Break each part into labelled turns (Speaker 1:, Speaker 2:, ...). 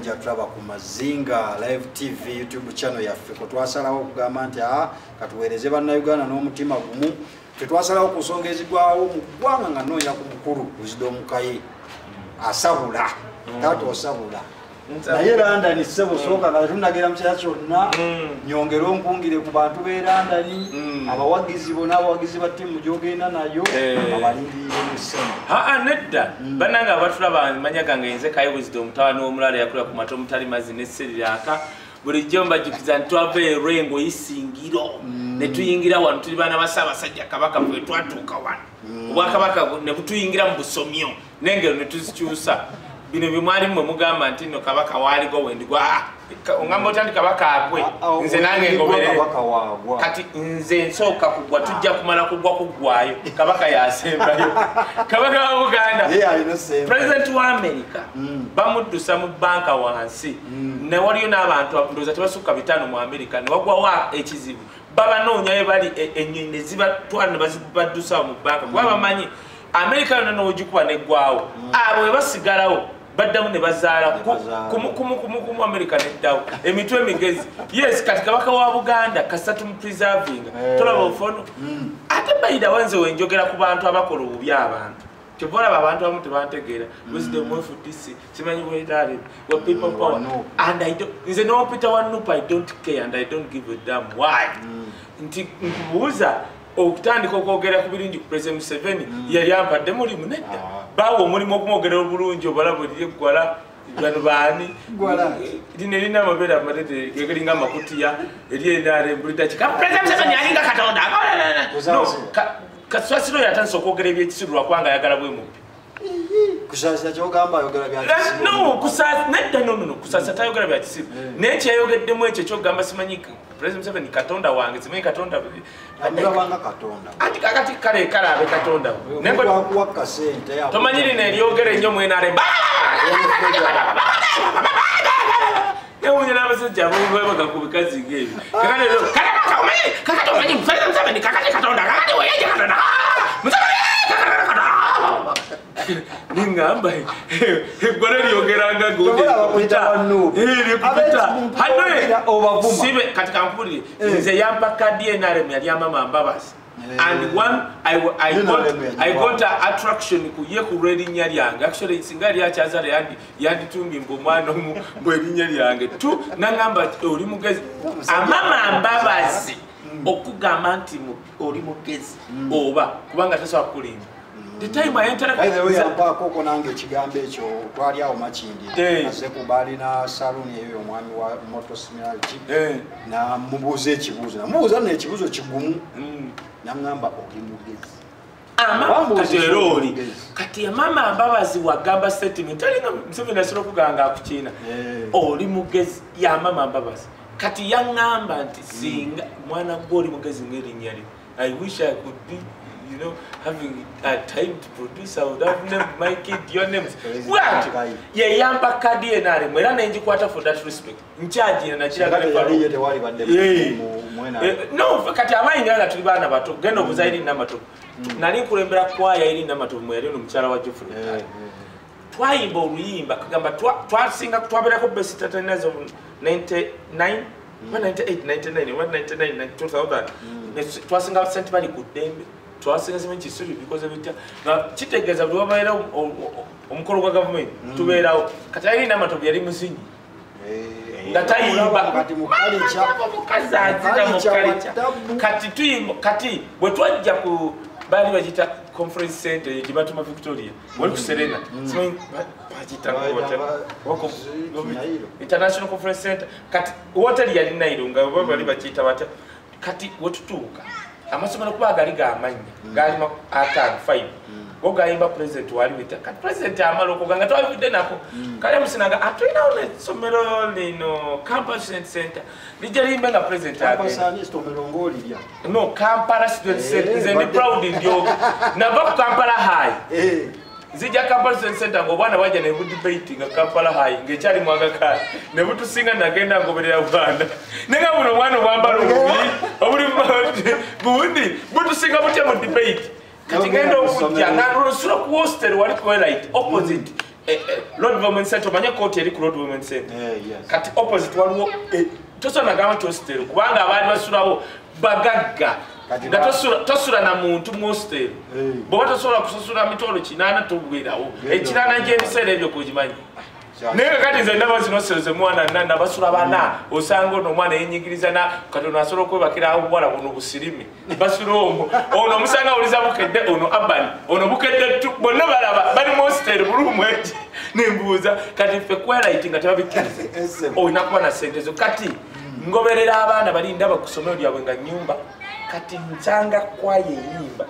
Speaker 1: mulungi atulaba ku Mazinga Live TV YouTube channel yaffe ko twasalawo okugamba nti katuweereze bannayuganda n'omutima gumu tetwasalawo kusongezibwawo mu ggwanga nga noonya ku mukulu Wisdom Kaye asabula taata osabula naye London sebo soka nga tunagera mukira kyonna nyongero nkungire ku bantu be London abawagizi bona abawagizi ba timu gyogenda nayo abalindire musema
Speaker 2: nedda bananga abatulaba manya gange nze Kaye Wisdom tawano omulala yakula ku mato mutali mazi neseriraka buli jomba jukiza ntwave rengo isingiro ne tuyingira wano tuli bana basaba sajja kabaka bwe twatuka wano obwakabaka ne butuyingira mu busomyo nengero ne tuzikyusa bino bimwali mwe mugamba nti no kabaka wali go wendigwa ongamba otandi kabaka akwe nze nange ngobere kati nze nsoka kugwa tujja kumala kugwa kugwayo kabaka yasembayo kabaka wa Uganda president wa America bamuddusa mu banka wansi ne waliyo n'abantu ndoza tebasuka bitano mu America ne wagwa wa ekizibu baba noonya bali enyine ziba twana bazibaddusa mu banka kwa bamanyi America yona n'ogikuba negwawo abo basigalawo baddamu ne bazaala kumu America neddawo emitwe emigezi yes kati kabaka wa Buganda kasatu mu preserving tolaba ofono ate bayida wanze wenjogera ku bantu abakola obubi abantu tebola abantu abamu tebantegeera Wisdom of DC simanyi wetale what people power and I don't nze no Peter Wanupa I don't care and I don't give a damn why nti nkubuuza okutandika okwogera ku birungi ku President Museveni yali ampadde mulimu nedda bawo omulimu okumwogerera obulungi obalabo lyegwala bano baani lino erina amabeere amatete gegalinga amakutiya eryendala embulida kika President Museveni alinga Katonda kaswasiro yatandise okwogera ebyekisiru lwakubanga ayagala bwe mubi
Speaker 1: kusasa kyogamba ayogera byakisiru
Speaker 2: no kusasa nedda no kusasa tayogera byakisiru naye kyeyogeddemu ekyo kyogamba simanyi President Museveni Katonda wange simanyi Katonda
Speaker 1: amulabanga Katonda
Speaker 2: ati kakati kale abe Katonda
Speaker 1: nengo twakuwa kasente ya
Speaker 2: tomanyiri ne lyogera ennyo mwenare Ewunyira abasajja bwe bakubikazi ngebi kakati omanyi President Museveni kakati Katonda kakati weyeje Katonda Ningamba egwala lyogeranga gode sibe katika mpuli nze yampa kadi enarem yali amama mbabasi and one I got an attraction ku ye ku erinnya lyange actually singali akyazala yandi tumbi mbomwana mu erinnya lyange tu nangamba oli mugezi amama mbabasi okugamba nti oli mugezi oba kubanga tasobola kulimba the time I entered
Speaker 1: by the way koko nange ekigambo ekyo twali awo Makindi aze kubali na salon eyo omwami wa Moto Similaji na mubuuza ekibuuzo namubuuza n'ekibuuzo kigumu nangamba oli mugezi kati ya mama mbabazi wagamba statement alinga Museveni asolo kuganga akukiina oli mugezi ya mama mbabazi kati yangamba nti singa mwana gwoli mugezi ng'erinnya lye I wish I could be having time to produce, I would have named my kid your names. What? Yeah, yamba kadi enare. Mwera na inji kwata for that respect. Nchaji na nachira kare faru. No, kati amai nyanga tulibana bato. Gendo buzaidi na mato. Nani kulembera kwaya ili na mato mwere no mchara wa Geoffrey. Twayimba oluyimba kagamba twasinga twabera ko best tatanazo of 99 198 99 199 2000. Twasinga sent bali kudembe. Twasinga semen kisuri because of it na kitegeza bwo bayira omukolo gwa government tubeerawo kati ali na matobi yali musinyi ngatayimba kati mukali
Speaker 2: kati tuyimba kati bwe twajja ku bali bajita conference center yejibatuma Victoria wali ku Serena semen bajita wako international conference center kati hotel yali Nairo nga bali bajita bata kati wotutuka amasomero kuba gali gamanya gali atano 5 ogayimba president wali wita kati president amaloko ganga twavide nako kale musinaga atwina one somero lino campus center lijalimba nga president
Speaker 1: campus ani somero ngoli lya
Speaker 2: no Kampala student center is any proud ndio na ba Kampala high zija campus center ngo bwana waje ne debate nga Kampala high ngechali mwagaka ne butusinga nagenda ngoberera bwana nenga buno mwana mwambalo obuli gundi butusinga butya mu debate kati ngendo okujja na rusura ku hostel wali ko right opposite Lord Development Center omanye kooti eri ku Lord Development Center kati opposite waliwo tosona gamba nti hostel kubanga abaali basulawo bagagga nga tosula na muntu mu hostel bw'oba tosobola kusasula mitolo 8 togwerawo ekirana gy'ebiseera ebyo kugimanyi naye kati nze ndaba zino hostels mwana nana basula bana osanga ono omwana yenyigiriza na katono asobola okwebakira obuwala buno busirimi basula omwo ono omusanga awuliza bukedde ono abani ono bukedde bonna balaba bali mu hostel bulumu eki nembuuza kati ffe kwelaiti nga tebabikkiriza olina kuba na sente zo kati ngoberera abaana bali ndaba ku ssomero lyabwe nga nnyumba kati nsanga kwaye enyimba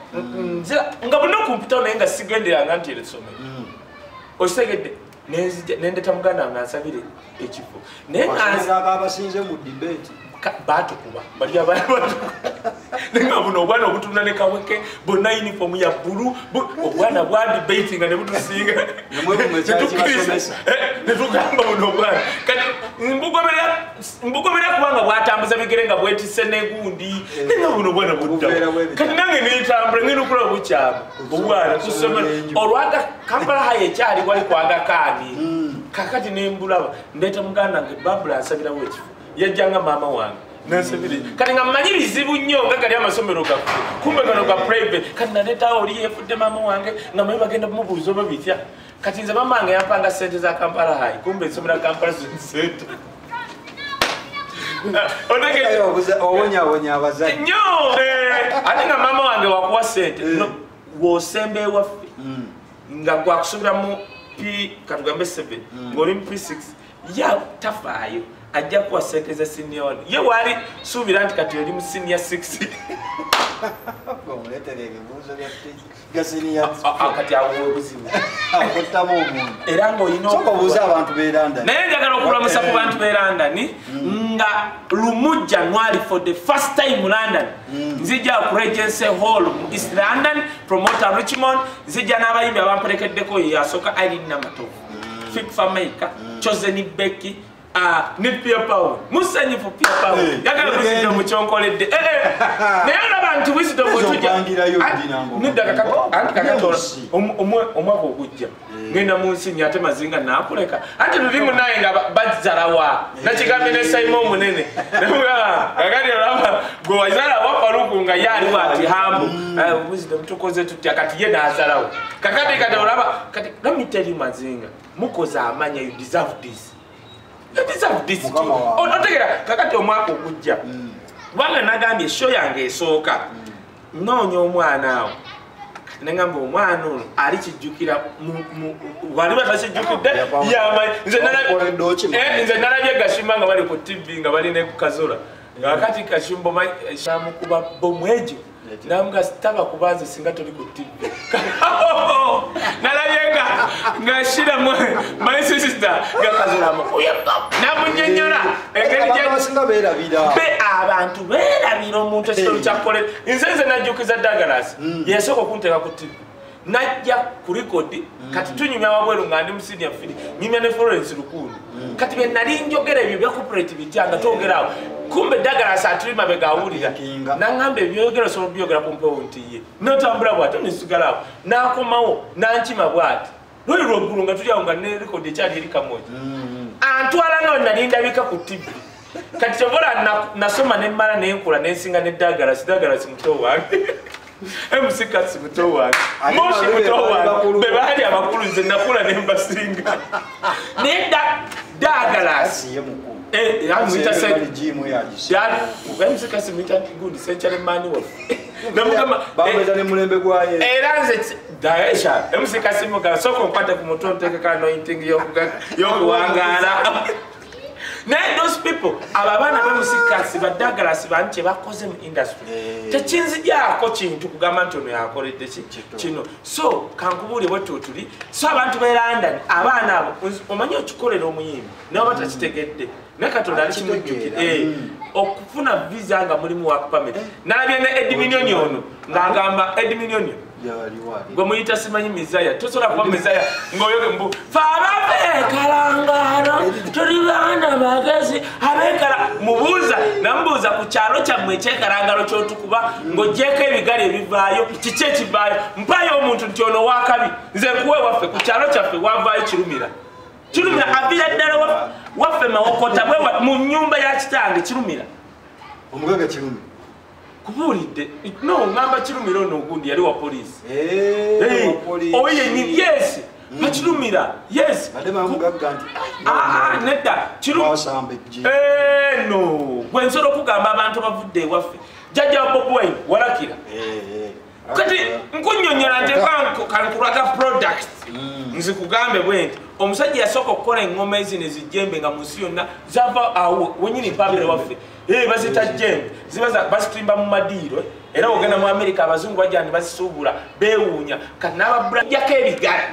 Speaker 2: nga bonna kumpita naye nga sigenderanga nti eri ssomero okitegedde nendeta muganda wange ansabire ekifo naye
Speaker 1: abasinze mu debate
Speaker 2: batukuba bali abaana nenga buno obwana obutunda ne kaweke bonna uniform ya bulu obwana bwa debating nga ne butusinga netugamba buno obwana kati mbugobera kubanga bwatambuza bigere nga bwetise negundi nenga buno obwana budda kati nange nitambula ngenda okulaba bukyama obwana kusomero olwaga Kampala High ekyali wali kwaga kaani kakati nembulaba ndeta muganda wange Babula ansabirawo ekifo yajjanga mama wange nasabire kati nga mmanyi bizibu nnyo nga gali amasomero gaffe kumbe gano ga private kati naleetawo oli yefudde mama wange nga mmanyi bagenda bumubuuza oba bitya kati nze mama wange yampanga sente za Kampala High kumbe nsomera Kampala Center
Speaker 1: owonyawonya abazadde
Speaker 2: nnyo ate nga mama wange wakuwa sente w'osembe ewaffe nga gwakusubira mu katugambe 7 ng'oli mu P6 ya tafaayo ajja kuwa sente za senior ye wali suubira nti kati oli mu senior 6 kati awo obuzibu era ng'olina
Speaker 1: okubuuza abantu beeranda
Speaker 2: naye njagala okulamusa ku bantu beerandani nga lumu January for the first time mu London nzija ku Regency Hall mu East London promoter Richmond nzija n'abayimbi abamperekeddeko ye yasooka Irene Namatovu Fik Fameka Chosen Becky ni Pia Power musanyifu Pia Power yagala kuzija mu kyonkoledde naye n'abantu wisdom otujja kakatola omwaka ogujja ngenda mu nsi ate mazinga nakuleka anti lulimu naye nga bazalawa nakigambe ne Simon Munene kakati olaba gwe wazala wapaluku nga yali wati hambu wisdom tukoze tutya kati ye nazalawo kakati olaba kati let me tell you mazinga mukoze amanya you deserve this. Otegera kakati omwaka ogujja kubanga nagambye show yange esooka noonya omwana awo nengamba omwana ono ali kijjukira wali batakijjukidde nze nalabye Gashumba nga bali ku TV nga bali ne ku Kazola kakati Kashumba shamukuba bomwejo namuga sitaba kubanza singa toli ku TV nalayenga ngashira my sister Kazola namunyenyora
Speaker 1: singa beerabira
Speaker 2: abantu beerabira omuntu ekitolo kyakole nze najjukiza Douglas yasooka okunteka ku TV najja ku record kati tunyumya wabweru nga ndi mu senior fili nyumya ne Florence Lukundu kati bye nali njogera ebyo bya cooperative anga twogerawo kumbe Douglas atulima begawulira nangamba ebyogera so byogera ku mpewo nti ye notambula bw'ate nisigalawo nakomawo nankima bw'ati lwali lwogulu nga tulyawo nga ne record ekyali eri kamoja antwala nga nali ndabika ku TV kati kyobola nasoma nemmala nenkola nensinga ne Douglas muto wange Emusikasi muto wange Moshi muto wange bebaali abakulu nze nakula nembasinga nenda Douglas amwita emusikasi mwita gundi Century Mani
Speaker 1: bamweta ne mulembe gwaye
Speaker 2: era nze Daesha emusikasi mugala soko nkwate ku muto ntekeka anointing yokuwangaala naye those people ababana bemusikasi ba Douglas banche bakoze mu industry tekinzijako kintu kugamba nti ono yakoledde kino so kankubuli bwetu tuli so abantu be London abaana abo omanyi okikolera omuyimbi nabo batakitegedde nakatonda ali kimujjukire okufuna visa nga mulimu work permit nalabye ne Edminion ono ngagamba Edminion gwe muyita simanyi Mizaya tosobola kuba Mizaya ng'oyoge mbu faababe kalangano tuli baana magezi abekala mubuuza nambuuza ku kyalo kyammwe ekyekalangalo kyotukuba ng'ogyeko ebigale ebivaayo kiki ekivaayo mpaayo omuntu nti ono wakabi nze nkuwe waffe ku kyalo kyaffe wavaayo kirumira aviira ddala waffe mawokota mu nnyumba ya kitange kirumira
Speaker 1: omugaga kirumira
Speaker 2: kubuulidde no ngamba kirumira ono ogundi yali wa poliisi oyo yennyini yes bakirumira yes nedda no gwe nsobola okugamba abantu bavudde ewaffe jjajja wa Bobi Wine walakira kati nkunnyonnyola nti kankulaga product nzikugambe bwe nti omusajja yasooka okukola eŋŋoma ezino ezijjembe nga mu nsi yonna zava awo wenyini mpabire waffe bazita jjembe ziba bazitulimba mu madiiro era ogenda mu Amerika abazungu bajja ne bazisuubula beewuunya kati n'ababulajjako ebigala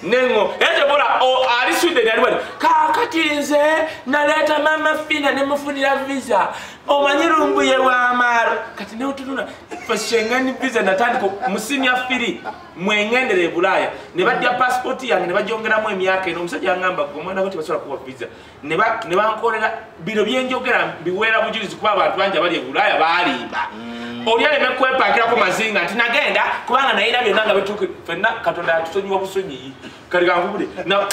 Speaker 2: neŋŋo era tebola ali Sweden ali bali kaakati nze naleeta mama Fina ne mufunira visa omanyi lumbuye w'amaalo kati neotunula fashengani visa natandika mu senior 3 mwengendere e Bulaaya ne bajja passport yange ne bagyongeramu emyaka eno omusajja yangamba omwana bati basobola kuwa visa ne bankolera bino byenjogera biweera bujulizi kuba abantu bangi abali e Bulaaya baalimba oli aleme kwepakirako mazinga nti nagenda kubanga nayina byonna nga bituuke fenna Katonda yatusonyiwa busonyi kali kankubule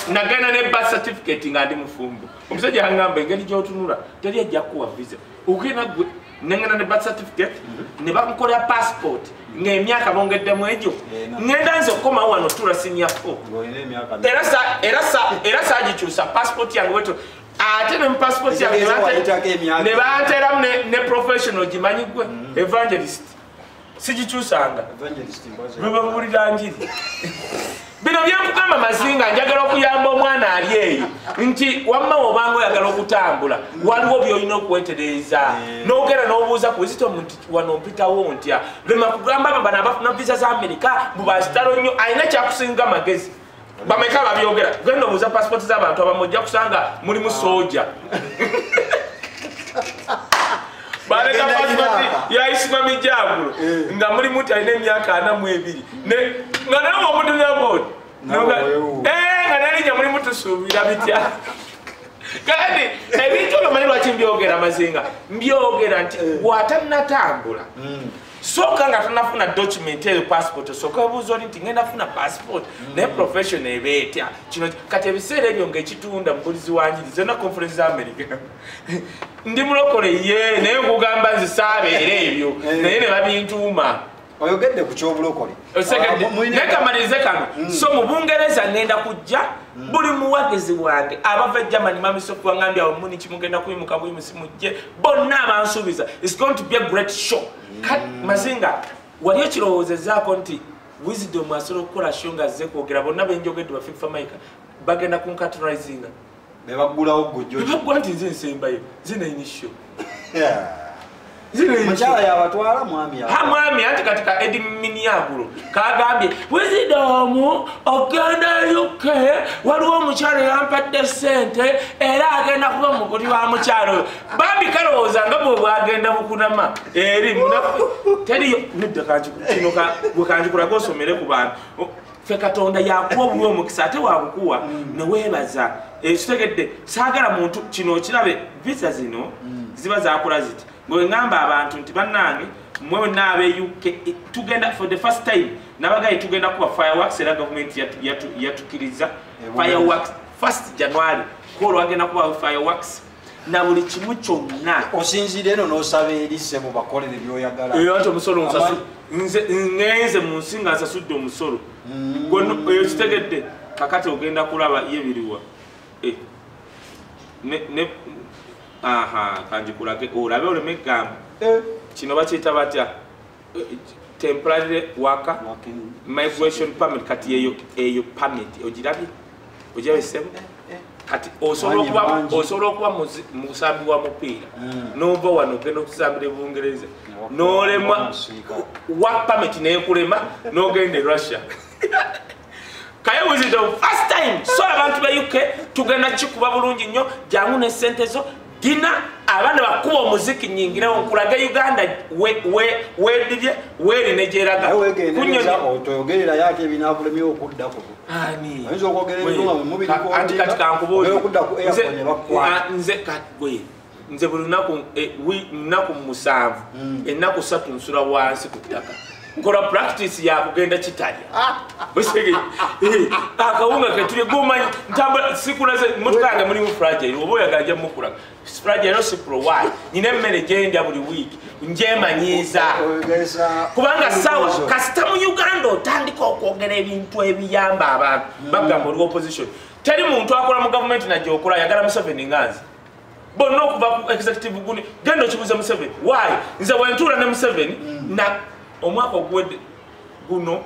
Speaker 2: nagenda ne birth certificate nga ndi mufumbo omusajja yangamba engeri gy'otunula teri ajja kuwa visa ogenda gwe nengenda ne birth certificate ne bamukolera passport ng'emyaka bongeddemu egyo ngenda nze okukomawo wano tula senior 4 era saagikyusa passport yange weto ate ne mu passport yange ne banteeramu ne professional gimanyi gwe evangelist sigikyusanga bwebabulira njiri bino byenkugamba mazinga njagala okuyamba omwana ali eyo nti wamma obanga oyagala okutambula waliwo byolina okwetereeza n'ogera n'obuuza ku wisito nti wano mpitawo ntya lema kugamba bano abafuna visa za Amerika mubazitalo nnyo alina kyakusinga magezi bameka babyogera genda obuuza passport z'abantu abamu ojja kusanga mulimu soja baleka passport yaisima mijagulo nga mulimu talina emyaka 42 nga nawe omudunabodi nga nalinya mulimu tusuubira bitya kandi ebintu omanyi lwaki mbyogera mazinga mbyogera nti bw'atannatambula soka nga tunafuna document eyo passport soka obuuza oli nti ngenda funa passport naye profession ebeetya kino kati ebiseera ebyo ng'ekitunda mubulizi wanjiri zonna conference za America ndi mulokole ye naye nkugamba nzisaabeera ebyo naye ne babintuuma
Speaker 1: oyogedde ku kyobulokole
Speaker 2: nekamalize kano so mu Bungereza ngenda kujja buli muwagizi wange abava Germany mamisofu wangambye awo muni kimugenda kuyimuka buyimusi mujje bonna abansuubiza it's going to be a great show mazinga wali ekirowoozezaako nti Wisdom asobola okukola show nga azze kwogera bonna benjogedde bafifa maika bagenda kunkatirizinga
Speaker 1: bebaggulawo gojjo
Speaker 2: bebaggula nti nze nsembayo zinaini show
Speaker 1: mukyala yabatwala mwami
Speaker 2: anti katika Edi Minyagulo kagambye Wisdom ogenda UK waliwo omukyala yampadde ssente era agenda kuba mukuli wa mukyalo bambi kalowooza nga bwe bwagenda mukunama eri munafu teriyo nedda kino bwe kanjikulaga osomere ku bantu fe Katonda yakuwa obuwe omukisa ate wabukuwa ne weebaza kitegedde saagala muntu kino okirabe visa zino ziba zakola ziti ng'engamba abantu nti bannange mmwe wenna ab'e UK tugenda for the first time nabagaye tugenda kuba fireworks era gavumenti yatukiriza fireworks 1st January kolo agenda kuba fireworks na buli kimu kyonna
Speaker 1: osinzire eno n'osaba eri ssebo bakolere byoyagala
Speaker 2: ati omusolo ngenze mu nsi nga nsasudde omusolo eyo kitegedde kakati ogenda kulaba yebiriwa kanjikulage olabe oleme gamba kino bakiyita batya temporary worker migration permit kati eyo permit ogirabye ogirabye kati osobola okuba musambi wa mupiira nova wano ogenda okusambira e Bungereza n'olemwa work permit neekulema n'ogenda e Russia kaye Wisdom first time so abantu ba UK tugenda kikuba bulungi nnyo jangu ne sente zo gina abana bakuba omuziki nyingirewo nkulaga Uganda wedibye weri nejeraga
Speaker 1: kunyoza otoyogerera yake binabulemye okudda ko
Speaker 2: ani
Speaker 1: ayinza okwogerera nduma mu mubiri ko
Speaker 2: anti kati kankubuulira
Speaker 1: okudda ku airport ne bakwa
Speaker 2: nze katwe nze buli lunaku musanvu ennaku 3 nsula wansi ku ttaka nkola practice ya kugenda kitalya busege akawunga ketulye gomanyi ntambula sikulaze mutukange muri mu fragile obo yaganje mukula fragile no sipro why nyine mmere genda buli week njemanyiza kubanga sawa kasita mu Uganda otandika okwogera ebintu ebiyamba abantu bagamba oli opposition teri muntu akola mu government najjo okola yagala Museveni nganzi bono kuba ku executive guni gendo kibuza Museveni why nze wentura ne Museveni na omwaka ogwedde guno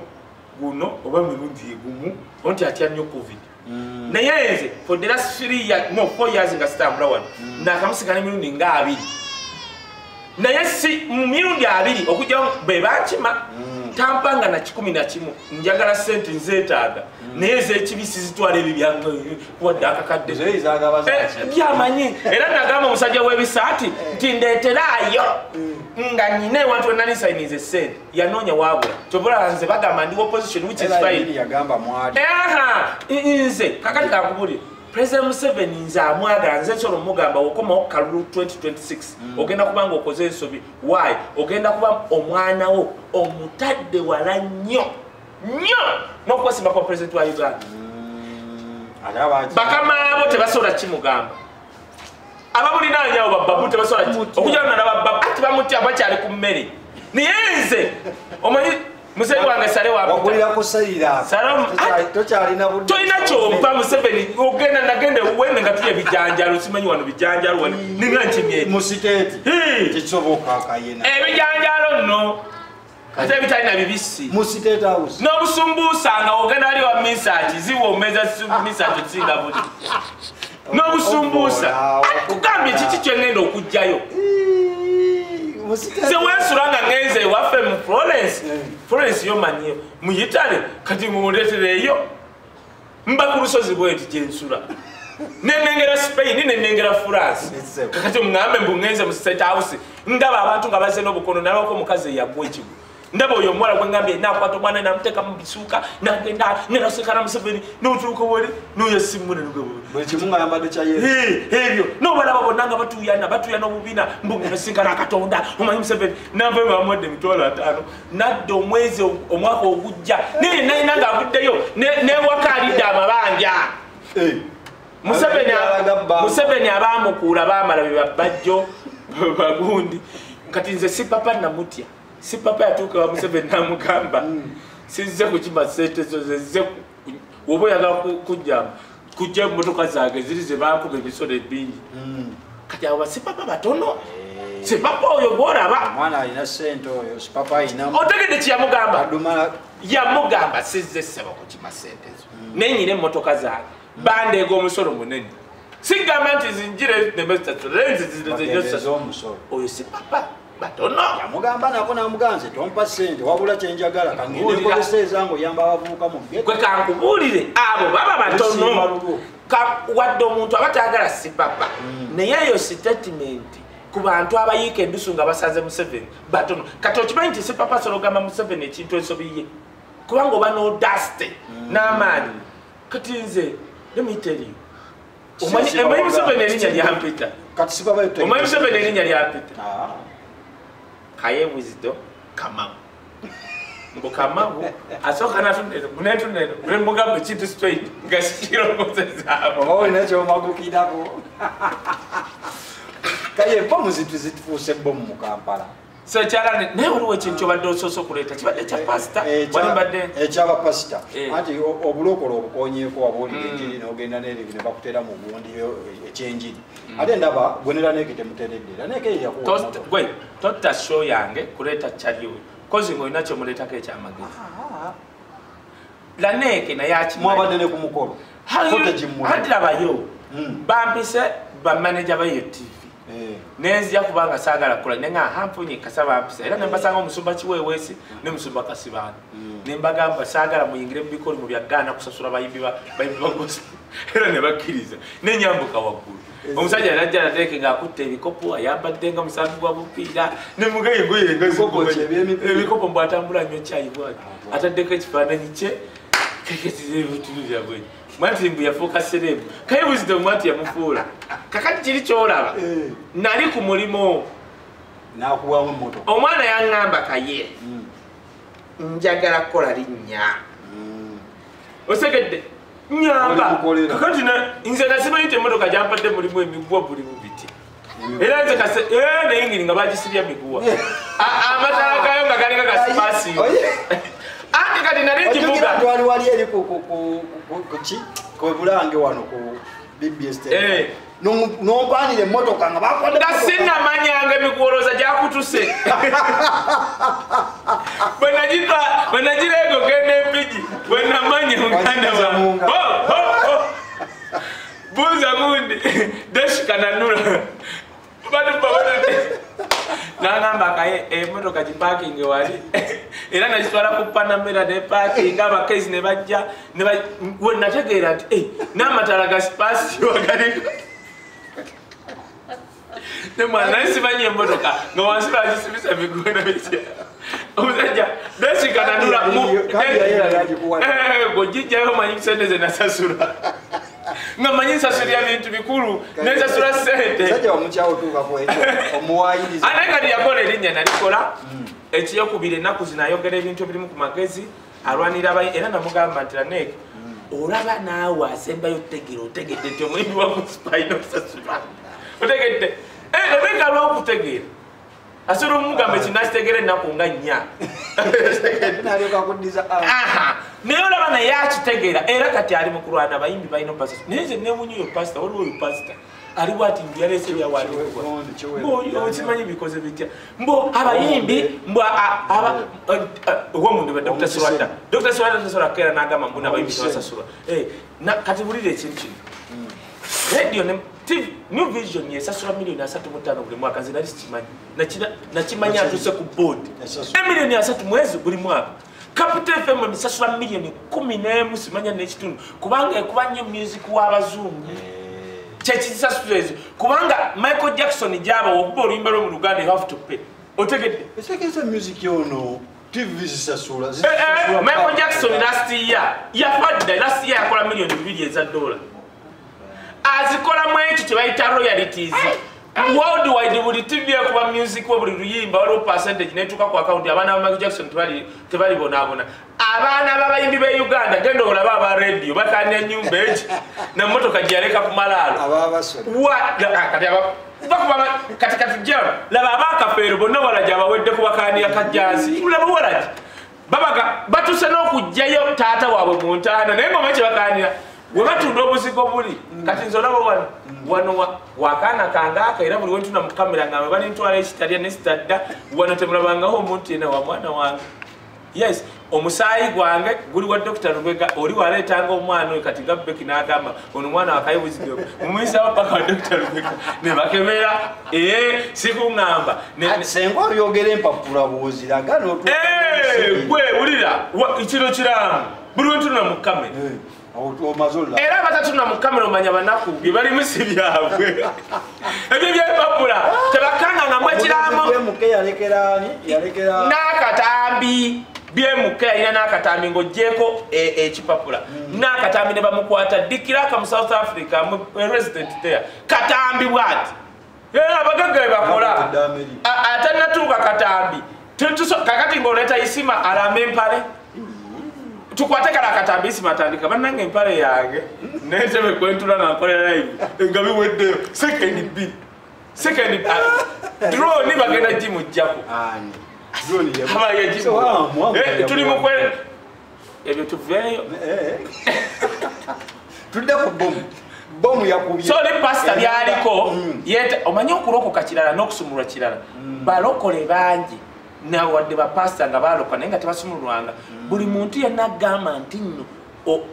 Speaker 2: oba mirundi gumu onti atya nnyo covid naye nze for the last 4 years nga sitambula wano nakamusigana mirundi nga 2 naye si mirundi 2 okujja bebankima tampanga na 11 njagala sente nzeetaaga naye ez'ekibisi zitwala ebyo byange wadde akakadde byamanyi era nagamba omusajja w'ebisaati nti ndeeteraayo nga nyine ewantu wenali sayinize sente yanoonya waabula kyobula nze bagamba ndi opposition which is fine nze kakati kakubulira President Museveni nze amwagala nze nsobola omugamba okomawo kalulu 2026 ogenda kubanga okoze ensobi why ogenda kuba omwana wo omutadde wala nnyo n'okwesiba kwa president wa Uganda bakamaabo tebasobola kimugamba abamulinanyawo babbabu tebasobola okujjana nababbabu ati bamutya bakyali ku mmere naye nze omanyi Museveni wange sale
Speaker 1: wakulira kusayira tokyalina budde
Speaker 2: toyina kyompa Museveni ogenda nagende wene nga tulya bijanjalo simanyi wano bijanjalo wano ninga nkimye
Speaker 1: musiteti kisoboka akayena
Speaker 2: ebijanjalo nno ate bitalina bibisi
Speaker 1: musiteti house
Speaker 2: n'obusumbuusa nga ogenda ali wa misaati ziwa omeza misaati osinga buli n'obusumbuusa akugambye kiki kyengenda okujjayo se wensuranga ngenze waffe mu Florence yomanyiyo muyitale kati mumuletereyo mba ku lusozi bweti gyensula nenengera Spain nenengera France kati mungambe mbungenze mu State House ndaba abantu nga baze n'obukono nalako mukazi yagwa ekigo ndaba oyo omwala gwe ngambye nakwata omwana namuteeka mu bisuuka nagenda nerasekana Museveni n'otuuka wali n'oyasimune
Speaker 1: buli kimu nga yambadde kyayesu
Speaker 2: ebyo n'obalaba bonna nga batuuyana obubina mbunasinkana Katonda omanyi Museveni nava nga bamwadde emitwalo 5 nadda omwezi omwaka ogujja naye nalina ng'avuddeyo newakaalidde amabanja Museveni abaamukuula baamala be babbajjo bagundi kati nze si papa namutya si papa yatuuka wa Museveni namugamba sizze kukima sente zo zezze oba oyagala kujja emmotoka zange ziri ze baakuba emisolo ebingi kati abo si papa batono si papa oyo bwolaba
Speaker 1: omwana alina sente oyo si papa alina
Speaker 2: otegedde kyeyamugamba yamugamba sizze ssaba kukima sente zo nenyina emmotoka zange bandeega omusolo munene sigamba nti zinjire
Speaker 1: nemeomusolo
Speaker 2: oyo si papa batono
Speaker 1: yamugamba nako namuganze tompa sente wabula kyenjagala kangende nkozesa ezange oyamba abavubuka mu gge
Speaker 2: gwe kankubuulire abo baba batono wadde omuntu abatayagala si papa naye eyo statement ku bantu abayiika endusu nga basaze Museveni batono kati okimanyi nti si papa asobola ogamba Museveni ekintu ensobi ye kubanga oba n'odaste n'amaanyi kati nze lemiteri omanyi Museveni erinnya lyampita omanyi Museveni erinnya lyampita Kaye Wisdom Kamau mbo Kamau asoka natuneno mulemugamba ekintu straight nga sikirongozezaawo
Speaker 1: olina kyomagukirako Kaye bomu zitufuuse bomu mu Kampala
Speaker 2: so kyalane naye waliwo ekintu kyobadde osoose okuleeta kibadde kya pasita walimbadde
Speaker 1: ekyaba pasita anti obulokola obukonyeeko wabuulira enjiri n'ogenda n'eri ne bakuteera mu gundi ekyenjiri ate ndaba gwenera neeke temuteredde era neeke
Speaker 2: gwe totta show yange kuleeta kyaliwe kozi ng'olina kyomuleetako ekyamagezi laneeke naye
Speaker 1: mwabadde ne ku mukolo
Speaker 2: hantirabayo bampise bamaneja bayo TV nenzija kubanga saagala kukola nenga hampunye kasaba mpisa era nembasanga omusumba kiweweesi ne musumba kasibana nembagamba saagala muyingire mu bikolo mu byagaana kusasula bayimbi bagospel era ne bakkiriza nenyambuka waggulu omusajja yanajja nateeke ng'akutte ebikopo ayambadde nga musambi gwa bupiira ne mugayengoye ebikopo mbw atambula nnyo kyayi bwati ataddeko ekifaananyi kye keketiza ebitulu byabwe mwati mbu yafuuka serebu Kayibuzito mwati yamufuula kakati kiri kyolaba nali ku mulimo
Speaker 1: nakuwamu emmotoka
Speaker 2: omwana yaŋŋamba kaye njagala kukola linnya osegedde nyamba kakati nze nasimanyi nti emmotoka gyampadde mulimu emiguwa buli mubiti era nze nayingiri nga bagisibya miguwa amatala gayo nga galinga gasipasiyo ate kati nali nkivuga
Speaker 1: twali wali eri ku bulange wano ku BBS nompanire emmotoka nga bakwata
Speaker 2: nga sinnamanyanga emigwoloza gyakutuse bwe nagireego genda empigi bwe namanya muganda buuza gundi deshikananula nangamba kaye emmotoka gipakinge wali era nagitwala ku Panamera ne pakinga abakezi ne bajja nategeera nti n'amatala ga sipasiyo galiko nemwana naye simanyi emmotoka nga wansi bagisibisa migona bitya omusajja deshikananula gojijjayo manyi sente ze nasasula nga manyi nsasulira bintu bikulu nensasula sente ate kati yakola erinnya nalikola ekiyokubiri ennaku zino ayogera ebintu ebirimu ku magezi alwanira era namugamba nti Lanek olaba naawe asembayo otegedde nti omwimbi wa musipayina osasula otegedde Lanek alwa okutegeera asobola omugamba ekinakitegeera ennaku nga nnya naye olaba naye akitegeera era kati ali mu kulwana abayimbi balina pasita naye nze nemunyi oyo pasita waliwo oyo pasita aliwo ati yaleese ebyawandikibwa okimanyi bikoze bitya mbo abayimbi owomundu Dr. Swada tasobola kukeera n'agamba mbu n'abayimbi tebasasulwa kati bulira ekintu kino radio ne TV New Vision yesasula milioni 3.5 buli mwaka nze nali sikimanyi nakimanya atuse ku board milioni 3 mwezi buli mwaka Capital FM misasula milioni 11 simanya n'ekitundu kubanga ekuba nnyo music w'abazungu kyekisasula ezo kubanga Michael Jackson gyaba okuba oluyimba lwo mu Luganda you have to pay otegedde
Speaker 1: esekeza music yono TV zisasula
Speaker 2: Michael Jackson last year yakola milioni 2 eza dola azikola mweki kyebayita royalties worldwide buli TV ekuba music wa buli luyimba waliwo percentage netuuka ku account abaana ba Michael Jackson tebali bonaabona abaana b'abayimbi b'e Uganda genda olaba aba radio bakanya ennyumba eki nemmotoka gyeyaleka ku malaalo kati jama laba abakafeero bonna walaji abawedde ku bakaaniya kajjansi laba walaji babaga batuse n'okugjayo taata waabwe mu ntaana naye ngoma kyebakaanira we batunda obuzigo buli kati nze olaba wano wakaana kangaaka era buli wentuna mu kamera nga bali ntwala ekitalya nesitadda wano temulabangaho omuntu yena wa mwana wange yes omusaayi gwange guli wa Dr. Lubega oli waleetanga omwana oyo kati Gabbeki n'agamba ono mwana wa Kayibuzito mumuyisawo paka wa Dr. Lubega ne bakemera sikuŋŋamba
Speaker 1: senga obyogera empapula bwoziraga
Speaker 2: gwe wulira kino kiramu buli wentuna mu kamera era batatuna mu kamera omanya banaku bye balimu si byabwe ebyo byempapula tebakanganga ekiramu n'akatambi byemuke yalina n'akatambi ng'oggyeko ekipapula n'akatambi ne bamukwata dikiraka mu South Africa mu resident there katambi bwati abagagga be bakola ate natuuka katambi kakati ng'oleeta isima alama empale tukwate kala katambi isima atandika bannange empale yange n'entebe kwentula nankolera live nga biweddeyo second drone bagenda gimuggyako tuli mukwere ebyo tuveeyo
Speaker 1: tudde ku bomu yakubye
Speaker 2: so ne pastor byaliko omanyi okulokoka kirala n'okusumulwa kirala balokole bangi nawadde bapasita nga baloka naye nga tebasumulwanga buli muntu yenna agamba nti nno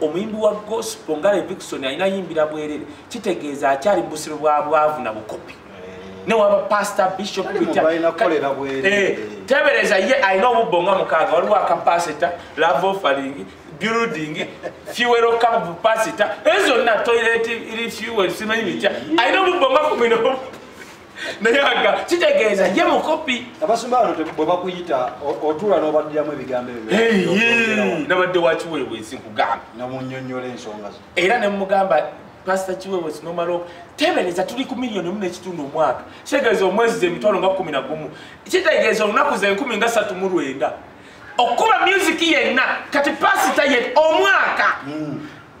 Speaker 2: omuyimbi wa gospel nga Levikson alina yimbira bwerere kitegeeza akyali busiro bwa bwavu na bukopi ne waba pastor bishop tebereza ye alina obubonga mukaaga waliwo akapasita love offering building fuel capacity ezo na toilet ili fuel simanyi bitya alina obubonga kumino nayaga kitegeeza ye mukopi
Speaker 1: abasumba bano bwe bakuyita otula n'obaddamu ebigambo
Speaker 2: ebyo nabadde wakiweebwe nsikugamba
Speaker 1: namunnyonnyola ensonga zo
Speaker 2: era ne mugamba pastor kiweebwe sinomalo tebereza tuli ku miliyoni 4.5 omwaka kitegeeza omwezi emitwalo nga 11 kitegeeza olunaku ze 13 okuba music yenna kati pastor ye omwaka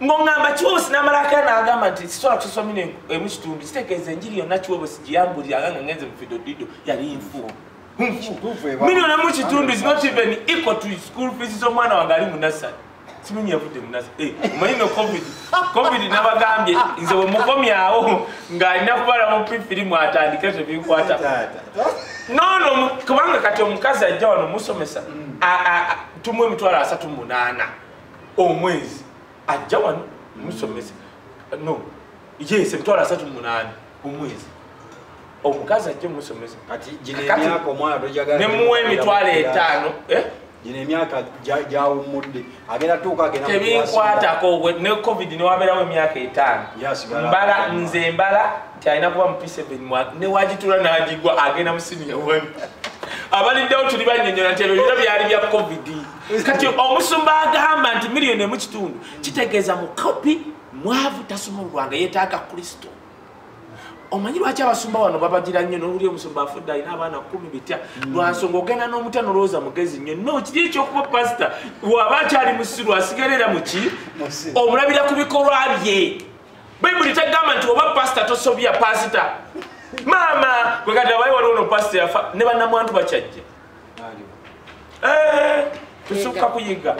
Speaker 2: ngongamba kiweebwe sinamalaka n'agamba nti sisobola kusoma emu kitundu kitegeeza enjiri yonna kiweebwe sigiyambulira nga ngenze mu fidodido yali nfu miliyoni emu kitundu is not even equal to school fees z'omwana wange ali mu nasari simenye yavudde mu nasari omanyi no covid n'abagambye nze bwe mukomyawo ng'alina kubala mu firimu atandike tebinkwata nono kubanga kati omukazi ajja wano musomesa tumuwe emitwalo 38 omwezi ajja wano musomesa no yes emitwalo 38 omwezi omukazi ajja musomesa
Speaker 1: kati gine emyaka omwana tojagala
Speaker 2: nemuwe emitwalo 5
Speaker 1: gine emyaka gyawummudde agenda tuuka agenda
Speaker 2: tebinkwatako ne covid newabeerawo emyaka 5 mbala nze mbala nti alina kuba mu P7 newagitula n'agigwa agenda musiniya wani abaliddewo tuli bannyonnyola nti ebyo biro byali bya covid kati omusumba agamba nti miliyoni emu kitundu kitegeeza mukopi mwavu tasoma olwanga yeetaaga kristo omanyi lwaki abasumba wano babagira nnyo n'owuli omusumba afudde alina abaana 10 bitya lwansonga ogenda n'omutano olowooza mugezi nnyo no kiri ekyokuba pasita waba akyali musiru asigalera muki omulabira ku bikolwa bye bayibuli tegamba nti oba pasita tosobya pasita mama bwe kati abayi waliwo no pasita yafa ne bannamwantu bakyajja tusukka kuyiga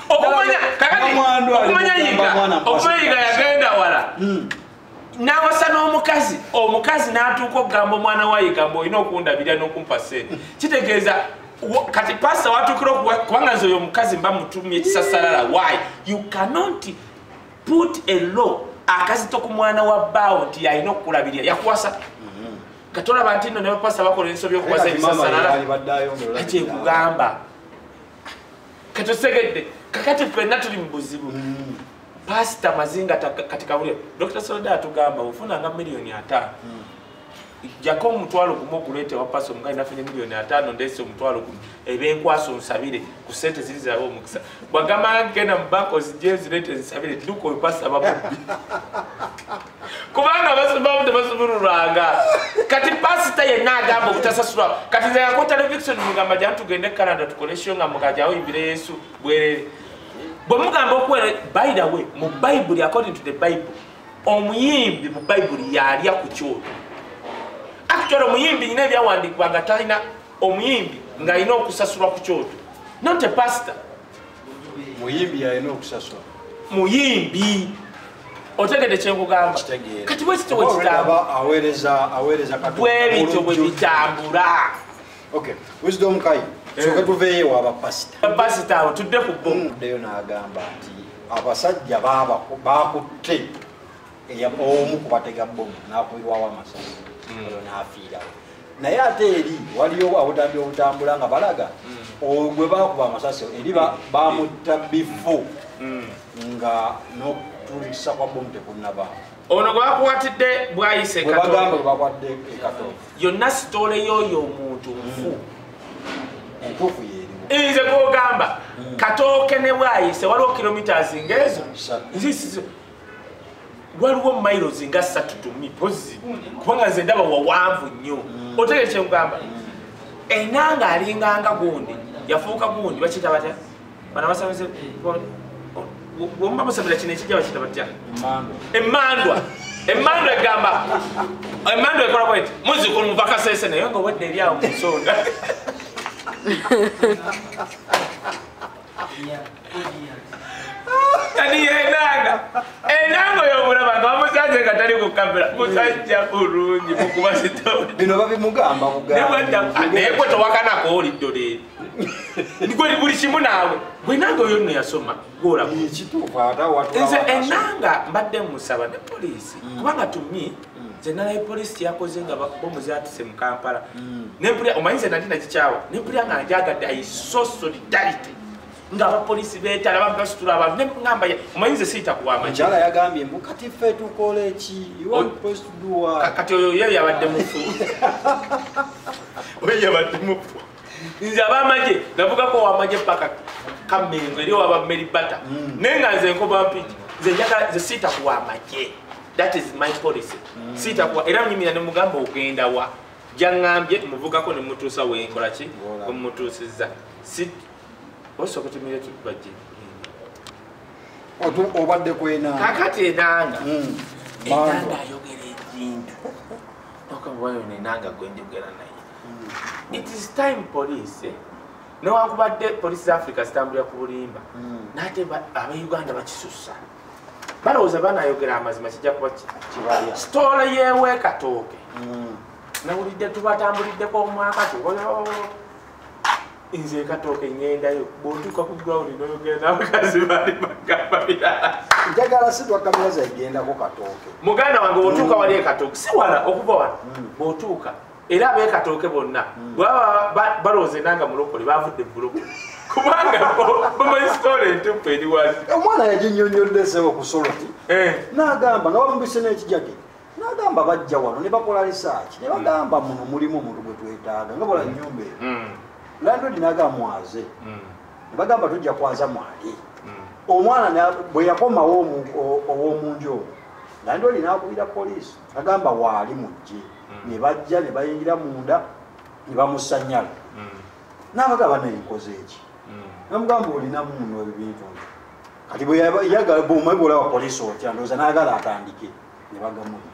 Speaker 2: okumanya yiga yagenda wala n'awasa n'omukazi omukazi n'atuuka okugamba omwana wa yigambo olina okundabirira n'okumpa sente kitegeeza kati pasita watuukira kubanga nze oyo omukazi mba mutumye ekisasalala why you cannot put a law akazito ku mwana wa bbaawo nti alina okukulabirira yakuwasa kati olaba nti nno ne bapasita bakola ensobi okuwasa ebisasalala akyekugamba kati osegedde kakati ffenna tuli mu buzibu pasita mazinga kati kabuliro Dr. Solda atugamba ofunanga miliyoni 5 jako omutwalo gumu oguleete wa pasita omugazi nafunye miliyoni 5 ndeese omutwalo gumu ebenkwaso nsabire ku sente ziri zirawo omukisa bwagamba ngenda mu banka ozijje zireete nsabire dduka oyo pasita babubbi kubanga abasumba tebasubululwanga kati pasita yenna agamba obutasasula kati nze yako television mugamba jja tugende Canada tukole show nga mugaja oyimbire Yesu bwerere bwe mugamba okwere by the way mu Bible according to the Bible omuyimbi mu Bible yalya ku kyoto actually omuyimbi nyina ebyawandiikibwa nga talina omuyimbi ng'alina okusasulwa ku kyoto not a pastor
Speaker 1: muyimbi yalina okusasula
Speaker 2: muyimbi otegedde kyenkugamba kati bwekityo bwekitambula bwebityo bwe bitambula
Speaker 1: okay wisdom kai soka tuveeyo
Speaker 2: abapasita abo tudde ku bo
Speaker 1: ddeyo n'agamba nti abasajja bakutte omu kubatega bomu n'akubirwawo amasasi oyo n'afiirawo naye ate eri waliyo abutambi obutambula nga balaga gwe bakuba amasasi eri bamutta bifo nga n'okutulisa kwa bomu tekunnabaawo
Speaker 2: ono gwe bakwatidde bwayise
Speaker 1: Katonda
Speaker 2: yonna sitole y'oyo omuntu nfu
Speaker 1: entuufu yeeriwo
Speaker 2: nze gwogamba Katooke ne bwayise waliwo kilometers ng'ezo waliwo miles nga 3 to me kubanga nze ndaba wawanvu nnyo otegere kyekugamba enanga alinganga gundi yafuuka gundi bakiyita batya bana basabise bomba musabira kino ekijja bakiyita batya emmandwa egamba emmandwa ekola bweti muzikulu muvakasese naye nga wedde eri awo musonda kati enanga oyomulaba nga bamusanze nga tali ku kamera musajja bulungi mukuba sitoni
Speaker 1: bino babimugamba
Speaker 2: naye gwe towakanako oliddo leero nigwe buli kimu naawe gwe enanga oyo nno yasoma
Speaker 1: kituufu ate
Speaker 2: nze enanga mbadde musaba ne poliisi kubanga tumi zenala police yakoze nga bomu zatuse mu Kampala nempulya omanyize nali nakikyawa nempulya nga njagadde I saw solidarity nga abapolisi beetala babasitula abantu ngamba omanyize siita kuwama
Speaker 1: njala yagambye mbu kati ffe tukola eki you are supposed to do what
Speaker 2: kati oyo ye yabadde mufu oyo yabadde mufu nze abamaje navugako wamaje paka Kamengo eri waba Meribata nenga nze nkoba mpiki nze njaga nze siita kuwamaje. That is my policy. Sita kwa era mnyimira ne mugamba ogenda wa jangambye muvugako ne mutusa wenkola ki omutusiza sit osoka tumire tubaje
Speaker 1: obadde kwena
Speaker 2: kakati enanga enanga ayogera ekintu okabwayo nenanga gwenjogera naye it is time police no wakubadde police Africa stambula ku bulimba nate aba Uganda bakisusa balowooza banayogera amazima kijja kuba kibalya story yewe Katooke nawulidde tubatambuliddeko omwaka tukoyo nze Katooke ngendayo bw'otuuka ku ground noyogera n'abakazi bali bagamba birala
Speaker 1: njagala si twakamira zayigendako Katooke
Speaker 2: muganda wange bw'otuuka wali e Katooke si wala okuva wano bw'otuuka era ab'e Katooke bonna bwaba balowooza nanga mulokole bavudde bulokole kubanga bamanyi story entupu eri wali
Speaker 1: omwana yaginyonyodde sebo ku Soroti n'agamba nga bamubise n'ekijage n'agamba bajja wano ne bakola research ne bagamba muno mulimu omuntu gwe twetaaga nga bola nnyumba eyo landlord n'agamba mwaze ne bagamba tujja kwaza mwali omwana bwe yakomawo ow'omunju omwo landlord n'akubira poliisi agamba waali mujje ne bajja ne bayingira munda ne bamusanyala n'abagamba nayinkoze eki namugamba olina muno ebintu kati bwe yagala bw'omwebola wa poliisi otya ndowooza n'agala atandike ne bagamuli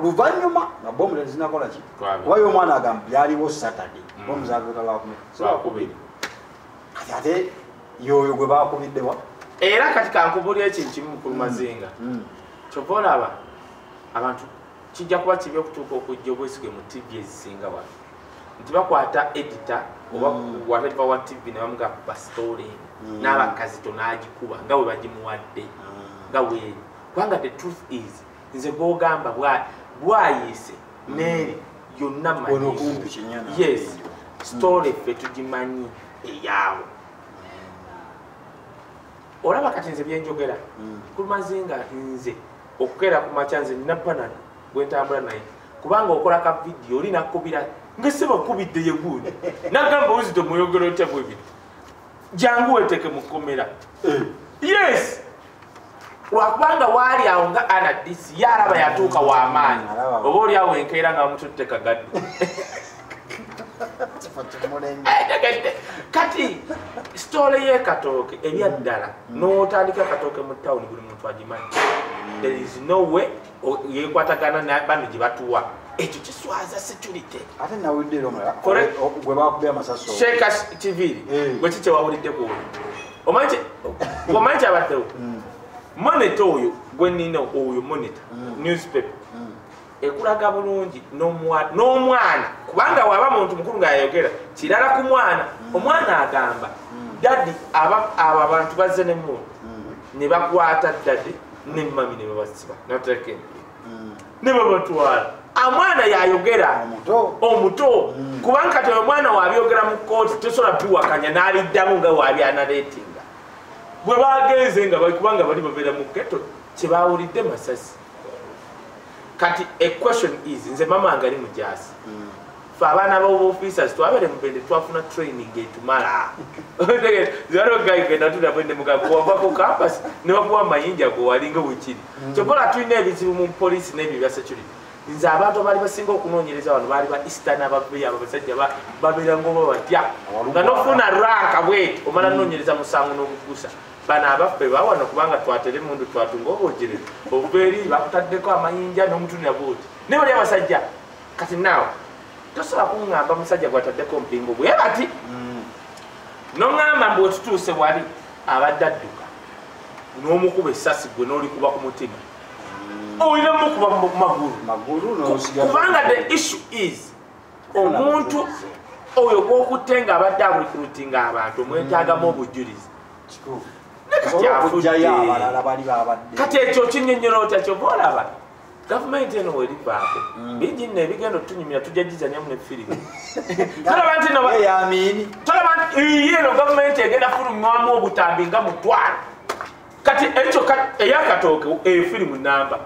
Speaker 1: luvannyuma nga bomu zinakola ki kubayo omwana agamba byaliwo Saturday bomu zaagala lwakubiri kati ate yoyo gwe bakubiddewa
Speaker 2: era kati kankubulya ekintu kimu mukulu Mazinga kyova olaba abantu kijja kuba kibi okutuuka okujja obwesige mu TV ezisinga wano nti bakwata editor oba whatever wa TV ne bamugamba story n'abakazi tonagikuba nga bwe bagimuwadde nga weeri kubanga the truth is nze bw'ogamba bwayise neeri yonna manyi yes story ffe tugimanyi eyaawo olaba kati nze byenjogera mukulu Mazinga nze okukeera ku makya nze nina panani gwentambula naye kubanga okola ka video oli nakubira ngese bakubidde yeguuni nagamba uzito muyogero otya bwe bino jangu weteke mukomera yes lwakubanga waali awo nga anadisi yaraba yatuuka w'amaanyi oba oli awo enkeera nga mututte kagadde kati story ye Katooke ebyaddala n'otandika Katooke mu tawuni buli muntu agimanyi there is no way yekwatagana bano gye batuwa ekyo kiswaza security
Speaker 1: ate nawuliddeko omulala gwe bakubye amasaso
Speaker 2: Sheka TV gwe kikye wawuliddeko omanyi kyabaddewo monitor oyo gwe nnina oyo monitor newspaper ekulaga bulungi n'omwana kubanga waba muntu mukulu ng'ayogera kirala ku mwana omwana agamba daddi abo abantu bazze n'emmundu ne bakwata daddi ne mami ne babasiba notekeni ne babatwala amwana yayogera omuto kubanga kati omwana wabyogera mu kooti tosobola biwakanya n'aliddamu nga waali analeetinga bwe bagenze nga kubanga bali babeera mu ghetto kyebawulidde masasi kati a question is nze mama nga ali mujaasi fe abaana b'officers twabere mubende twafuna training etumala zarogaygenatulabwende mugambo wavako campus ne bakuwa amayinja go walinga bwekiri kyokola tulina ebizibu mu poliisi n'ebyo bya security nze abantu abaali basinga okunoonyereza wano baali ba eastern ababeya abasajja babeera ngoba batya nga nofuna ranka bweti omala noonyereza musango n'obukuusa bano abaffe bawano kubanga twatere emundu twatunga obwogerere obubeeri bakutaddeko amayinja n'omutunira bwoti ne bali abasajja kati naawe tosobola kuŋŋamba musajja gwataddeko mpingo bwe bati noŋŋamba mbu wetutuuse wali abadde adduka n'omukuba essasi gwe n'olikuba ku mutima olina mukuba mu magulu kubanga the issue is omuntu oyo gw'okutte ng'abadde abulikulutinga abantu omwetaagamu obujulizi kati ekyo kinnyonnyola otya kyova olaba Government eno weli baako. Biji ne bigendo tunyumira tujajizanya mu film. Tolaba nti no
Speaker 1: ya amini.
Speaker 2: Tolaba yeno government egenda fulumwamu obutambi nga mutwala. Kati ekyo eyakatooke film namba.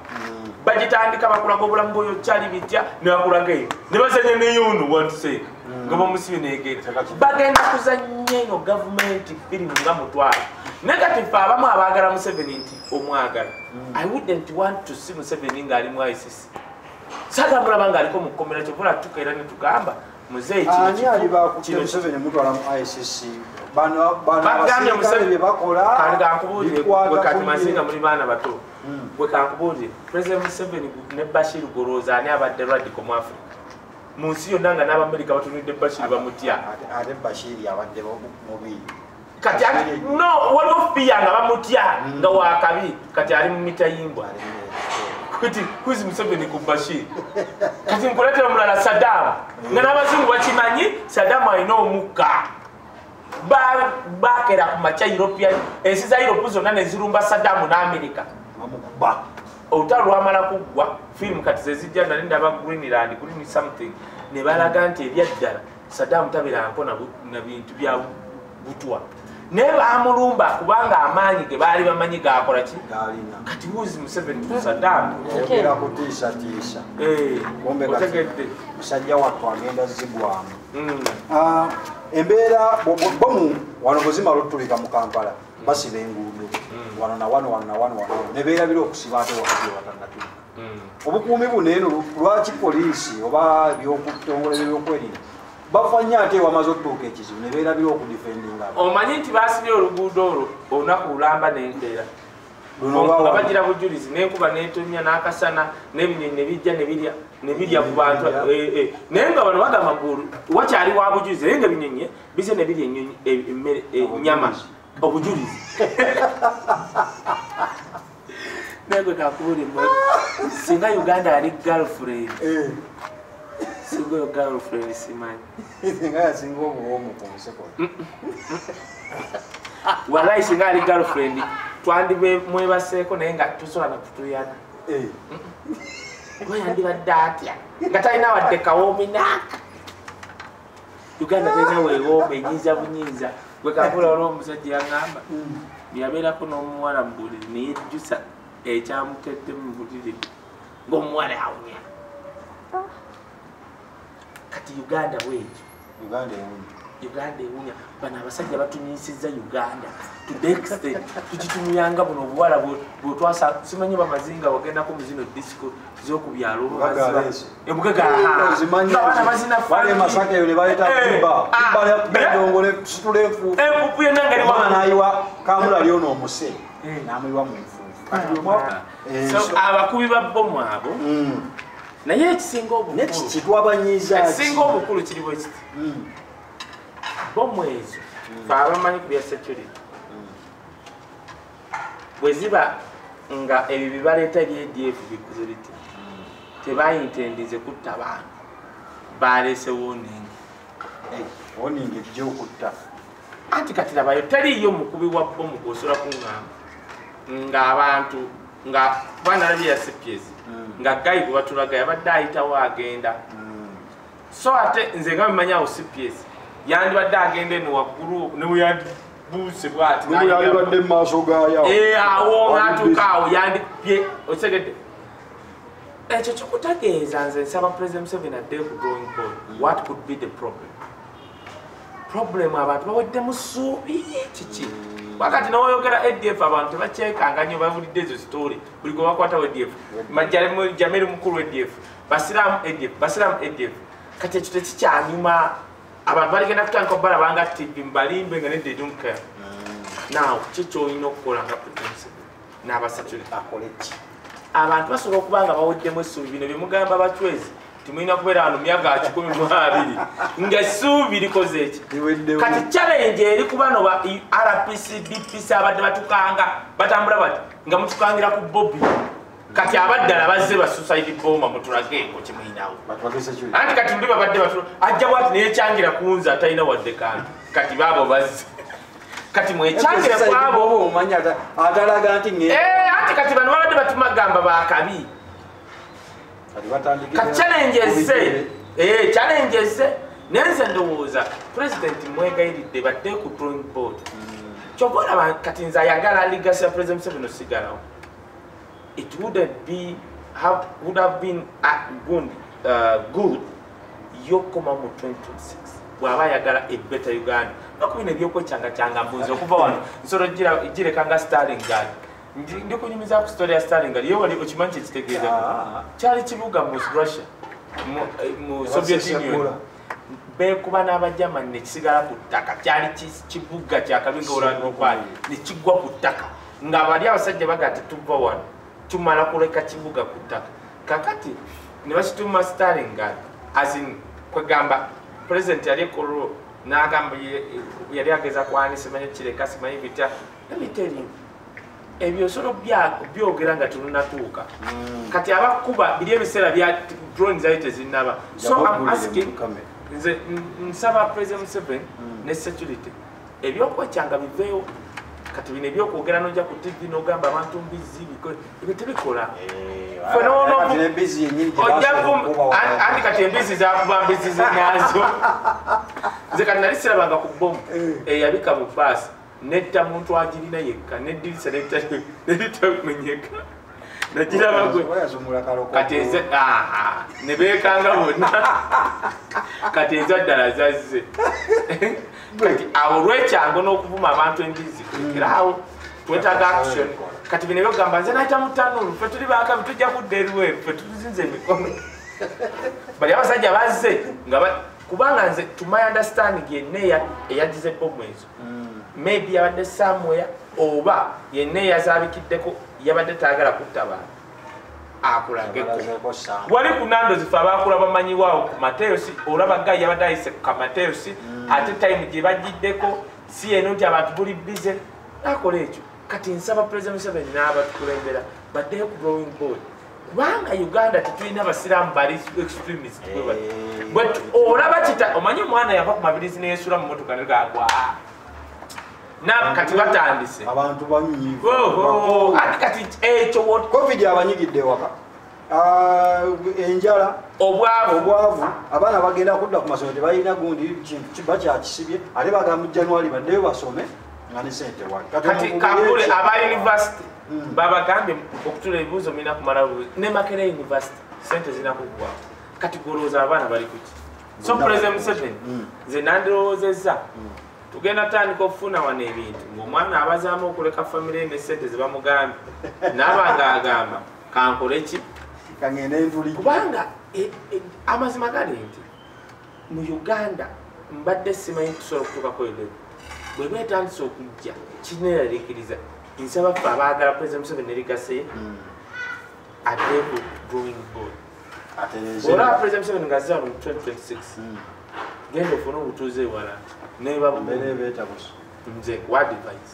Speaker 2: Bagitandika bakulaga obulamu bwoyo kyali bitya ne bakulaga eyo. Ne bazanya ne yunu want to say. Ngabo musibi negeta. Bagenda kuzanya eno government film nga mutwala. Negative abamu abagala Museveni nti omwagala. I wouldn't want to see Museveni ngali mu ICC. Saka mulaba ngali ko mukomera kyovola tukaira ne tugamba muzeyi kino
Speaker 1: ani ali ba ku Museveni mutwala mu ICC. Bano Museveni bakola
Speaker 2: kandi gankubulire bwe kati mazinga muri bana bato. Bwe kankubulire President Museveni ne Bashir Goroza ani abadde radical mu Africa. Munsi yonna nga n'Abamerika batunudde Bashir bamutya.
Speaker 1: Ate Bashir yabadde mubi.
Speaker 2: Kati no waliwo pia nga bamutya nga wakabi kati ali mu mitayimbwa kuti kuzi Museveni ku Bashir kati nkuletera mulala Saddam nga n'abazungu bakimanyi Saddam alina omukka bakera ku macha European ensi za Europe zonna ne zirumba Saddam n'Amerika olutalo lwamala kuggwa film kati zezijja nali ndaba Greenland green something ne balaga nti ebyaddala Saddam tabira mpona na bintu bya butwa neba amulumba kubanga amaanyi ge bali bamanyi gakola ki
Speaker 1: galina
Speaker 2: kati wuzi Museveni ku Saddam
Speaker 1: okera kutiisa bombe gategedde musajja wattu agenda zigwamu embeera bomu wano buzima lutulika mu Kampala basiba enguudo wano na wano nebeerabira okusiba ate wakati watannatuuka obukuumi buno eno lwaki poliisi oba byokutongole byokwelinda bafanya ate wamaze okutuuka ekizibu ne beerabira okudifendinga
Speaker 2: omanyi nti basibye oluguudo olwo olunaku lulamba n'enkeera nga bagira bujulizi n'enkuba n'etonnya n'akasana n'ebinyonyi ne birya ku bantu naye nga bano bagamba wakyali wa bujulizi naye nga ebinyonyi bize ne birya emmere ennyama obujulizi naye gwe kakubulirwa singa Uganda yali girlfriend singo girlfriend simanyi
Speaker 1: singa singo omu kumuseko
Speaker 2: walai singa ali girlfriend twandibe mwebaseeko naye nga tusobola nakutuyana wayandibadde atya nga talina wadde kawoomina Uganda talina weewoome enyiza bunyinza gwe kakula olwo omusajja yaŋŋamba yabeerako n'omuwala mu buliri naye jjusa ekyamutedde mu buliri ng'omuwala awunya kati Uganda bwekyo Uganda ewunya bano abasajja batunyisizza Uganda to the extent tukitumuyanga buno obuwala bwetwasa simanyi bamazinga wagendako mu zino disco z'okubyalo empupu
Speaker 1: yenangaliwanayiwa kamula lyona omuse namuyiwa mu
Speaker 2: so abakubi ba bomu abo naye ekisinga obukulu kiri bwe kiti bomu ezo abamanyi ku bya security bwe ziba nga ebyo bibaleeta ebyedf bikuze biti tebayintendize kutta bantu baleese woningi
Speaker 1: ejja okutta
Speaker 2: anti kati labayo taliyo mukubi wa bomu gwosobola kuŋŋamba ng'abantu nga banalabye ya CPS nga gayi gwe batulaga yabadde ayitawo agenda so ate nze nga bimanyawo CPS yandibadde agenda eno waggulu ne bweyandibuuse bw'ati
Speaker 1: yandibadde mu maaso gayo
Speaker 2: awo ng'atuuka awo yandipye okitegedde ekyo kikutegeeza nze nsaba President Museveni adde ku drawing board what could be the problem abantu baweddemu ssuubi kiki wakati nawoyogera ADF abantu tebakyekanga nnyo bawulidde ezo story buli gwe bakwatawo ADF jameri mukulu ADF basiraamu ADF kati ekyo tekikyanyuma abantu baligenda kutandika obalabanga TV mbalimbe nga nedde don't care now kikyolina okukola nga n'abasecurity akole ki abantu basobola okuba nga baweddemu essuubi bino byemugamba bacwezi timulina kubeera wano myaka 12 nga essuubi likoze eki kati challenge eri ku bano ba RPC DPC abadde batukanga batambula bati nga mutukangira ku Bobby kati abaddala bazze ba suicide bomber mutulageko kimuyinawo anti kati mbi babadde batu ajja bwati neyekyangira kunza atalina wadde kati baabo bazze kati mwekyangira kwabo
Speaker 1: omanya atalaga nti
Speaker 2: anti kati bano babadde batumagamba bakabi challenges nenze ndowooza president mwegayiridde badde ku drawing board kyova olaba kati nze ayagala legacy ya president Museveni osigalawo it would have been good yokoma mu 2026 bw'aba ayagala a better Uganda nokubina ebyokwekyanga mbuzi okuva wano nsolo girekanga Stalingrad ndi kunyumiza ku story ya Stalingrad ye wali okimanyi kyekitegeeza kyali kibuga mu Russia mu Soviet Union bekuba n'abajamani nekisigala ku ttaka kyali kibuga kyakabinga olwanokwali nekigwa ku ttaka nga bali abasajja bagati tuva wano tumala kuleka kibuga ku ttaka kakati ne bakituma Stalingrad azin kwegamba president yali ekolo n'agamba yali ageza kwani simanyi kireka simanyi bitya emiteri ebyo solo byogera nga tunatuuka kati abakuba biri ebiseera bya drones zaite zinaba so I'm asking nze nsaba president Museveni ne security ebyokwekyanga biveewo kati bino ebyokwogera nojja ku TV n'ogamba abantu mbizi ebyo tebikola andi kati embizi zakuba mbizi zinazo nze kati nali sirabanga ku bomu eyabika mu baasi netta muntu agirina yekka neddirisa neritamenyeka nagirabagwe kati enze nebekanga bonna kati enza ddala zazze kati awo lwekyango n'okuvuma abantu embizi kulekerawo twetaaga action kati bino ebyogamba nze nayita mutanulu ffe tuli bakabi tujja kudda eriweru ffe tuzinze emikono bali abasajja bazze kubanga nze to my understanding yenna eyagize bomu ezo maybe yabadde somewhere oba yenna eyazabikiddeko yabadde taagala kutta bantu akulageko wali ku nando zife abakula bamanyiwaawo ku Mateyosi olaba gayi yabadde ayise ku Mateyosi ate time gye bagiddeko si eno nti abantu buli bize nakola ekyo kati nsaba president Museveni n'abatukulembera baddeyo ku drawing board kubanga Uganda tetulina abasiraamu bali extremist but olaba kita omanyi omwana yava ku mabirizi neyeesula mu motoka negagwa kati batandise
Speaker 1: abantu banyinyi
Speaker 2: ati kati ekyo
Speaker 1: covid abanyigidde waka enjala obwavu abaana bagenda kudda ku masomero tebalina gundi kiba kyakisibye ate bagamba mu January baddeyo basome nga ne sente wali
Speaker 2: kati kakule aba university babagambye okutula ebibuuzo mina kumala ne Makerere University sente zinakugwa kati golooza abaana bali kuki so president Museveni nze nandirowoozezza tugenda tandika okufuna wano ebintu ng'omwana abazaamu okuleka famire ne sente ze bamugambye naabanga agamba kankole ki
Speaker 1: kangende ntuli
Speaker 2: kubanga amazima gali nti mu Uganda mbadde simanyi tusobola okutuukako ebyo bwe beetandisa okujja kineeraliikiriza nsaba ffe abaagala president Museveni erigase addeyo ku drawing board olaba president Museveni ng'azza wano mu 2026 genda ofune obutuuze ewala nze wa device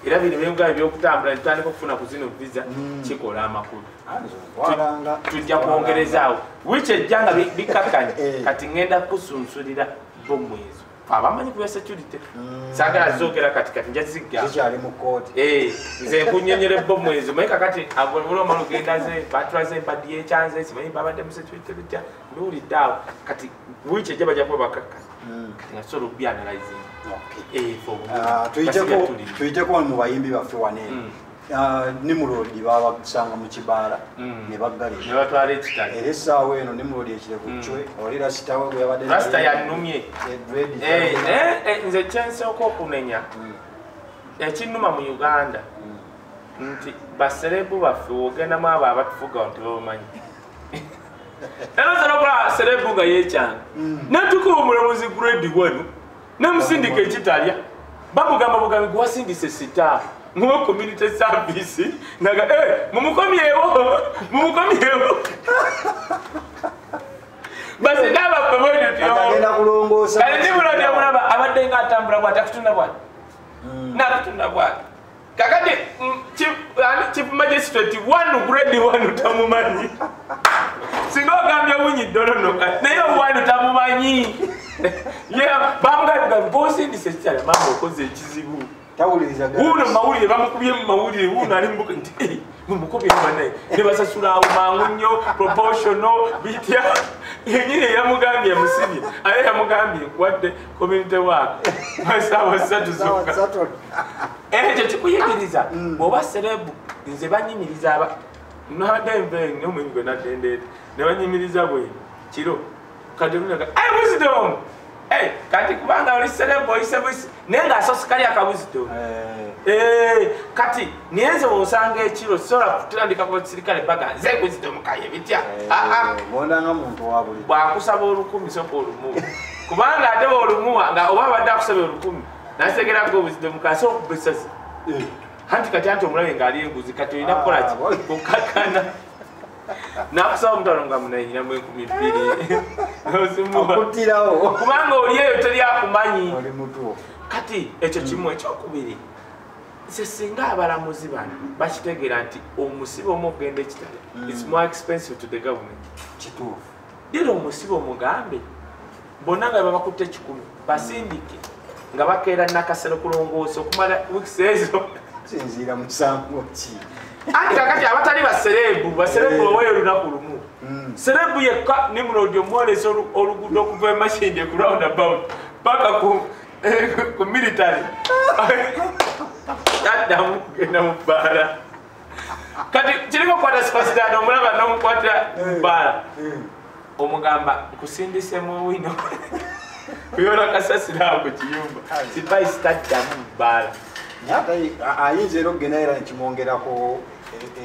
Speaker 2: era bino byengala byokutambula ntandika okufuna ku zino visa kikola amakulu tujja kwongerezaawo wiki ejjanga bikakkanye kati ngenda kusunsulira bomu ezo abamanyi ku bya security saagala zoogera kati nja ziggazikyali
Speaker 1: mu kooti
Speaker 2: nze nkunyenyera bomu ezo maye kakati olwomala ogendaze batulaze empadi yekyanze simanyi babadde mu security bitya mbiwulidde awo kati wiki ejja bajja kuba bakakkanya ngasobola okubyanalyzing
Speaker 1: tuyiteko mu bayimbi baffe waneeno Nimurodi babasanga mu kibaala ne
Speaker 2: batwala ekitali
Speaker 1: era essaawa eno Nimurodi ekirevu cwe oli rasitawe bwe yabadde
Speaker 2: rasita yannumye nze kyensooka okunenya ekinnuma mu Uganda nti baserebu baffe wogendamu abo abatufuga nti babamanyi era zalokula serebu nga yekyanga natuka omulamuzi grade 1 nemusindika ekitalya bamugamba bugambi gwasindise sita mu community service naga mumukomyewo basi ndaba promoted yo
Speaker 1: agenda kulongoosa
Speaker 2: kale Nimurodi amulaba abadde nga atambula bw'ati akutunda bw'ati nakutunda bw'ati kakati chief magistrate 1 grade 1 tamumanyi singa ogambye wunyi dolono naye 1 tamumanyi bamugamba bw'osindise ekikyala mama okoze ekizibu
Speaker 1: tawuliriza
Speaker 2: uno mawulire bamukubye mu mawulire uno ali mbuka nti mumukubi bane ne basasula mangu nnyo proportional bitya yenyine yamugambye musibi aye yamugambye wadde community work masawa satu zuka eje tikuyigiriza boba celebu nze banyimiriza aba nadembe n'omunyigwe nadendete ne banyimiriza bwe kiro kadumuna ay wisdom kati kubanga oli celebu isebisi nenga asosikali akawisdom kati nienze osanga ekiro sola kutandika ko sirikale baga nze wisdom kaye bitya
Speaker 1: bonda nga muntu wabuli
Speaker 2: bwakusaba olukumi soko olumu kubanga ate olumu nga oba badde akusaba olukumi nasegera ko wisdom kaso kubesasi hanti kati anti omulabe ngali enguzi kati olina kukola ki okakana nakusaba omutalo nga munayina mu 2000
Speaker 1: okutirawo
Speaker 2: kubanga oli eyo teri akumanyi
Speaker 1: oli mutuo
Speaker 2: kati ekyo kimu ekyokubiri nse singa abalamuzi bano bakitegeera nti omusibe omu okugenda ekitale is more expensive to the government
Speaker 1: kituufu
Speaker 2: dira omusibe omugambe bonna nga babakutte 10 basindike nga bakeera nakasero kulongoosa okumala weeks ezo
Speaker 1: sinziira musango ki
Speaker 2: anti kakati abatali baserebu oweyo olunaku lumu serebu yekka nimulodi omwolesa oluguudo okuva emashindi ku roundabout paka ku military taddamu kugenda mu bbaala kati kiriko kukwata sipasitano omulaba n'omukwatira mu bbaala omugamba kusindisemu wino kuyona kasasira ako kiyumba sipayisi taddamu mu bbaala
Speaker 1: ayinza era okugenda era nekimwongerako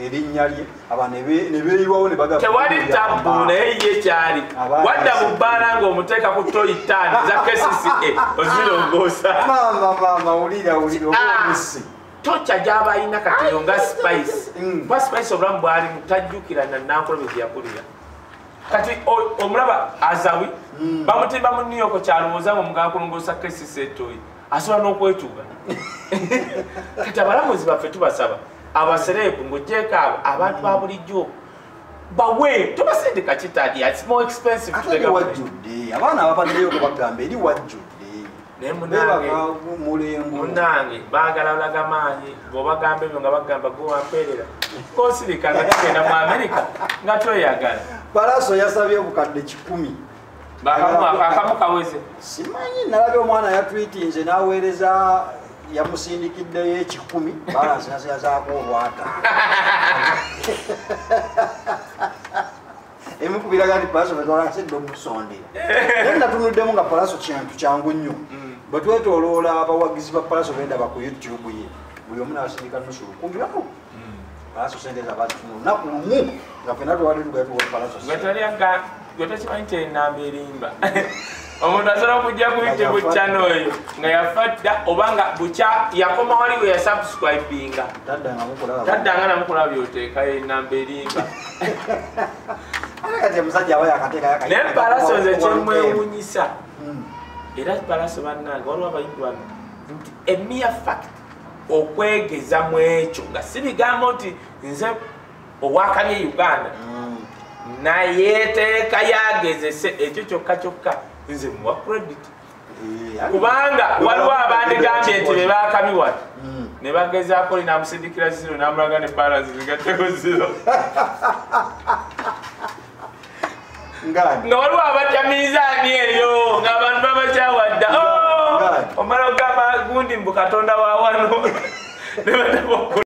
Speaker 1: erinnya lye aba ne beeyiwawo ne baga
Speaker 2: tewali tabu naye ye kyali wadda mu bbaala ng'omuteeka ku toyitaani za KCCA ozirongoosa
Speaker 1: maama wulira omusi
Speaker 2: tocha gy'abalina kati nga spice kuba spice obulamu bwali mutajjukira nannankolobe gyeyakulira kati omulaba azawi bamutimba mu New York kyalowooza nga mugala kulongoosa KCCA etoyi asobola n'okwetuuga kati abalamuzi baffe tubasaba abaserebu ng'ogyeko abo abantu ba bulijjo bawe tubasindika kitali it's more expensive to the government
Speaker 1: wajjudde abaana ababaddeyo okubagamba eri wajjudde
Speaker 2: naye
Speaker 1: mulembo
Speaker 2: munange baagala olagamaanyi bw'obagamba ebyo nga bagamba gwewampeerera konsirika nga tugenda mu Amerika nga tweyagala
Speaker 1: Palaso yasabye obukadde 10
Speaker 2: akamu kaweze
Speaker 1: simanyi nalabye omwana yatwitinze n'aweereza yamusindikiddeyo 10 balansi yazaako obwata emukubiraga nti Palaso betwalasedde omusondera naye natunuddemu nga Palaso kintu kyangu nnyo bwe twetoloola abawagizi ba Palaso bendaba ku YouTube ye buli omu n'asindika nusu 10 Palaso sente zabatunu lunaku lumu nga fena twali tugatuwa Palaso
Speaker 2: gwetakimanyi nti enamba erimba omuntu asobola okujja ku YouTube channel eyo nga yafadda oba nga bukya yakoma waliwo yasubscribinga taddanga namukulaba byoteekayo enamba erimba naye Palaso nze kyemwewunyisa era Palaso bannange waliwo abayimbi bano nti emere fact okwegeza mu ekyo nga si bigambo nti nze owakanye Uganda nayeteeka yagezese ekyo kyokka nze muwa credit kubanga waliwo abandigambye nti bebakamiwata ne bagezaako linamusindikira 0 namulaga ne balance zigatteko 0 nga waliwo abatyamizaani eyo ng'abantu babakyawadda omala ogamba gundi mbu Katonda wa wano ne bataba